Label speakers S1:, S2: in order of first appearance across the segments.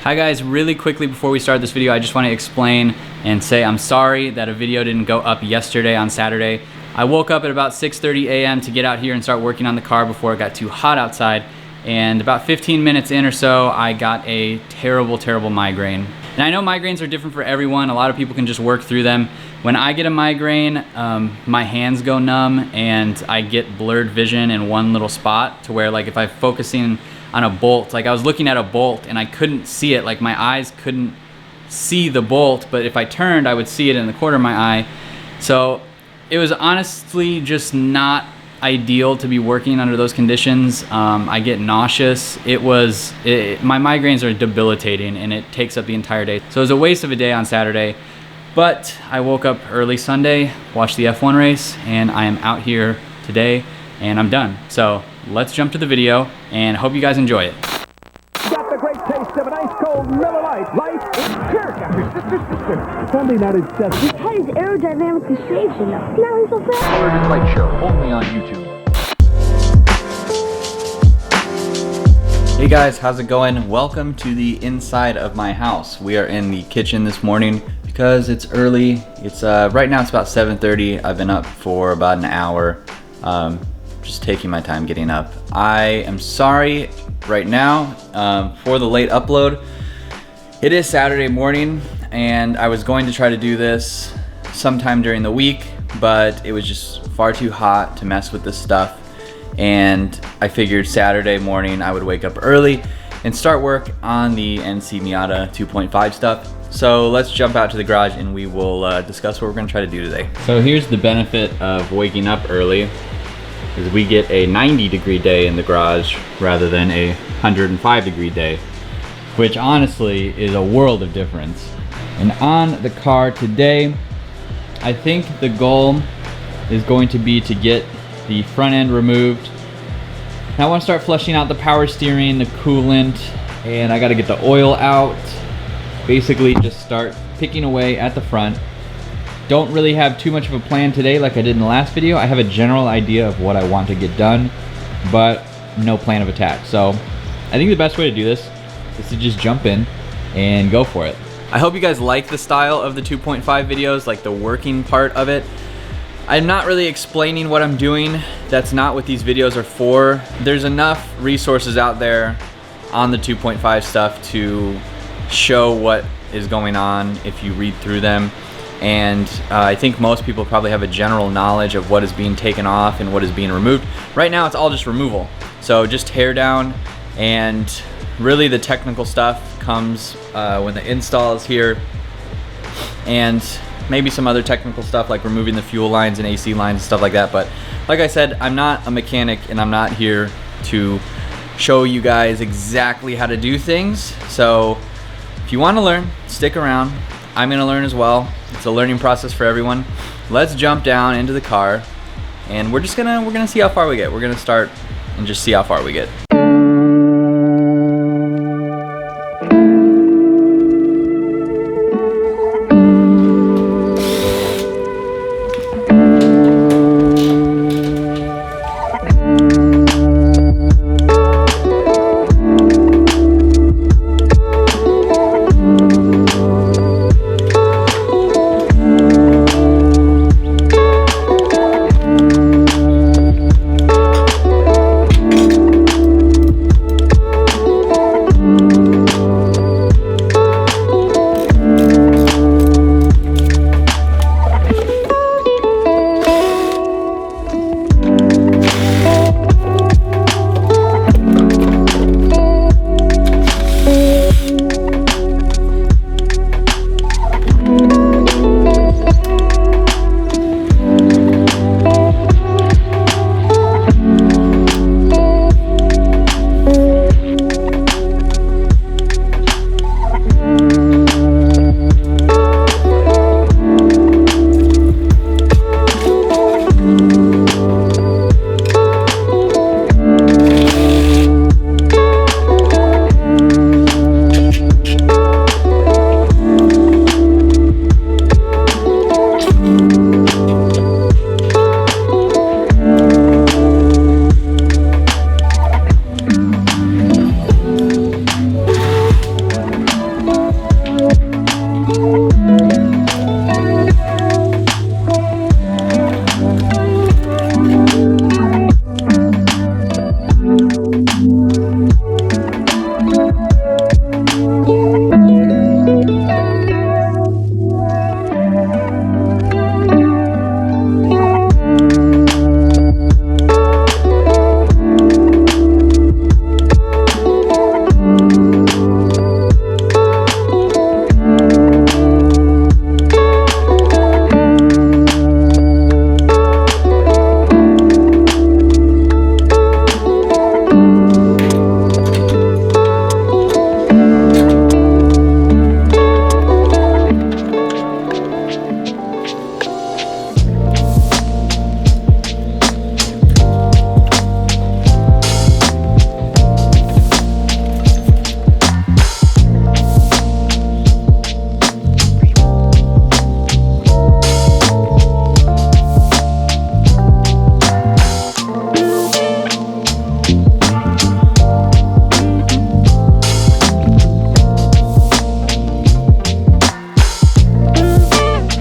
S1: Hi guys, really quickly before we start this video, I just want to explain and say I'm sorry that a video didn't go up yesterday on Saturday. I woke up at about 6:30 a.m. to get out here and start working on the car before it got too hot outside. And about 15 minutes in or so, I got a terrible migraine. And I know migraines are different for everyone. A lot of people can just work through them. When I get a migraine, my hands go numb and I get blurred vision in one little spot to where, like, if I'm focusing on a bolt, like I was looking at a bolt and I couldn't see it, like my eyes couldn't see the bolt, but if I turned, I would see it in the corner of my eye. So it was honestly just not ideal to be working under those conditions. I get nauseous. My migraines are debilitating and it takes up the entire day. So it was a waste of a day on Saturday, but I woke up early Sunday, watched the F1 race, and I am out here today and I'm done. So let's jump to the video and hope you guys enjoy it.
S2: Got the great taste of an ice cold Miller Lite. Life is jerk after sister. Assembly not obsessed.
S3: His tie is aerodynamically staged enough. Now he's so fast.
S4: Color Light Show, only on YouTube.
S1: Hey guys, how's it going? Welcome to the inside of my house. We are in the kitchen this morning because it's early. It's right now it's about 7:30. I've been up for about an hour. Just taking my time getting up. I am sorry right now for the late upload. It is Saturday morning and I was going to try to do this sometime during the week, but it was just far too hot to mess with this stuff. And I figured Saturday morning I would wake up early and start work on the NC Miata 2.5 stuff. So let's jump out to the garage and we will discuss what we're gonna try to do today. So here's the benefit of waking up early, is we get a 90-degree day in the garage rather than a 105-degree day, which honestly is a world of difference. And on the car today, I think the goal is going to be to get the front end removed. Now I want to start flushing out the power steering, the coolant, and I got to get the oil out. Basically just start picking away at the front. Don't really have too much of a plan today like I did in the last video. I have a general idea of what I want to get done, but no plan of attack. So I think the best way to do this is to just jump in and go for it. I hope you guys like the style of the 2.5 videos, like the working part of it. I'm not really explaining what I'm doing. That's not what these videos are for. There's enough resources out there on the 2.5 stuff to show what is going on if you read through them. And I think most people probably have a general knowledge of what is being taken off and what is being removed. Right now it's all just removal. So just tear down, and really the technical stuff comes when the install is here, and maybe some other technical stuff like removing the fuel lines and AC lines and stuff like that. But like I said, I'm not a mechanic and I'm not here to show you guys exactly how to do things. So if you want to learn, stick around. I'm gonna learn as well. It's a learning process for everyone. Let's jump down into the car and we're gonna see how far we get. We're gonna start and just see how far we get.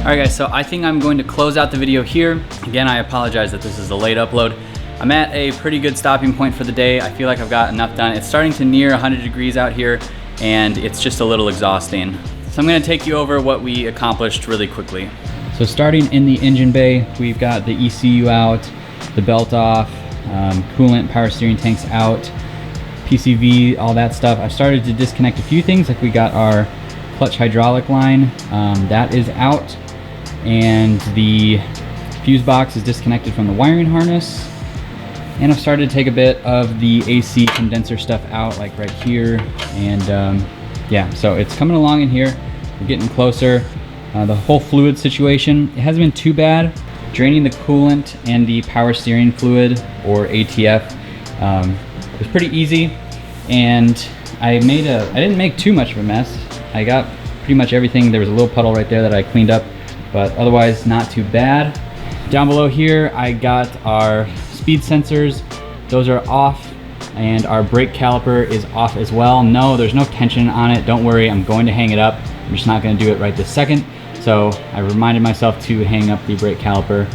S1: All right guys, so I think I'm going to close out the video here. Again, I apologize that this is a late upload. I'm at a pretty good stopping point for the day. I feel like I've got enough done. It's starting to near 100 degrees out here and it's just a little exhausting. So I'm gonna take you over what we accomplished really quickly. So starting in the engine bay, we've got the ECU out, the belt off, coolant, power steering tanks out, PCV, all that stuff. I've started to disconnect a few things, like we got our clutch hydraulic line, that is out, and the fuse box is disconnected from the wiring harness. And I've started to take a bit of the AC condenser stuff out, like right here, and yeah, so it's coming along in here. We're getting closer. The whole fluid situation, it hasn't been too bad. Draining the coolant and the power steering fluid, or ATF, was pretty easy, and I didn't make too much of a mess. I got pretty much everything. There was a little puddle right there that I cleaned up, but otherwise not too bad. Down below here, I got our speed sensors. Those are off, and our brake caliper is off as well. No, there's no tension on it. Don't worry, I'm going to hang it up. I'm just not going to do it right this second. So I reminded myself to hang up the brake caliper.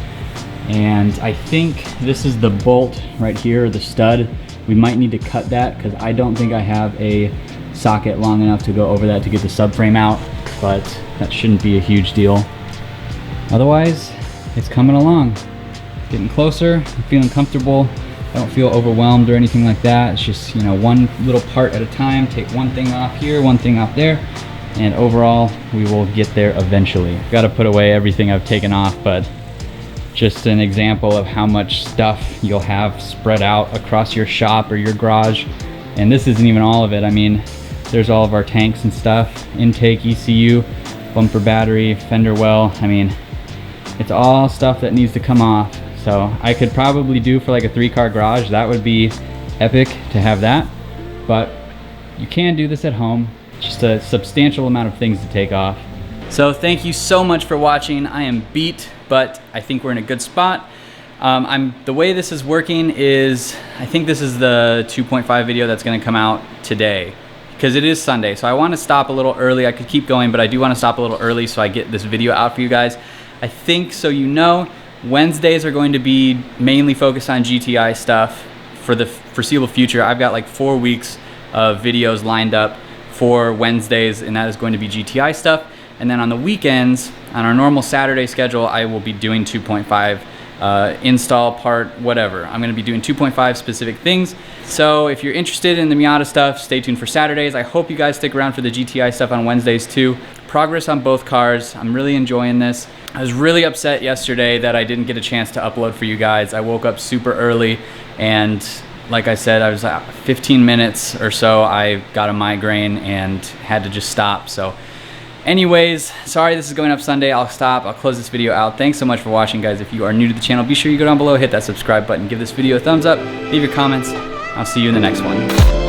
S1: And I think this is the bolt right here, the stud. We might need to cut that because I don't think I have a socket long enough to go over that to get the subframe out, but that shouldn't be a huge deal. Otherwise, it's coming along. Getting closer, I'm feeling comfortable. I don't feel overwhelmed or anything like that. It's just, you know, one little part at a time. Take one thing off here, one thing off there, and overall, we will get there eventually. Got to put away everything I've taken off, but just an example of how much stuff you'll have spread out across your shop or your garage. And this isn't even all of it. I mean, there's all of our tanks and stuff, intake, ECU, bumper battery, fender well. I mean, it's all stuff that needs to come off. So I could probably do for like a 3-car garage. That would be epic to have that. But you can do this at home. Just a substantial amount of things to take off. So thank you so much for watching. I am beat, but I think we're in a good spot. The way this is working is, I think this is the 2.5 video that's gonna come out today, because it is Sunday. So I wanna stop a little early. I could keep going, but I do wanna stop a little early so I get this video out for you guys. I think, so you know, Wednesdays are going to be mainly focused on GTI stuff for the foreseeable future. I've got like 4 weeks of videos lined up for Wednesdays, and that is going to be GTI stuff. And then on the weekends, on our normal Saturday schedule, I will be doing 2.5 install part, whatever. I'm gonna be doing 2.5 specific things. So if you're interested in the Miata stuff, stay tuned for Saturdays. I hope you guys stick around for the GTI stuff on Wednesdays too. Progress on both cars. I'm really enjoying this. I was really upset yesterday that I didn't get a chance to upload for you guys. I woke up super early, and like I said, I was 15 minutes or so, I got a migraine and had to just stop. So anyways, sorry this is going up Sunday. I'll stop. I'll close this video out. Thanks so much for watching, guys. If you are new to the channel, be sure you go down below, hit that subscribe button, give this video a thumbs up, leave your comments. I'll see you in the next one.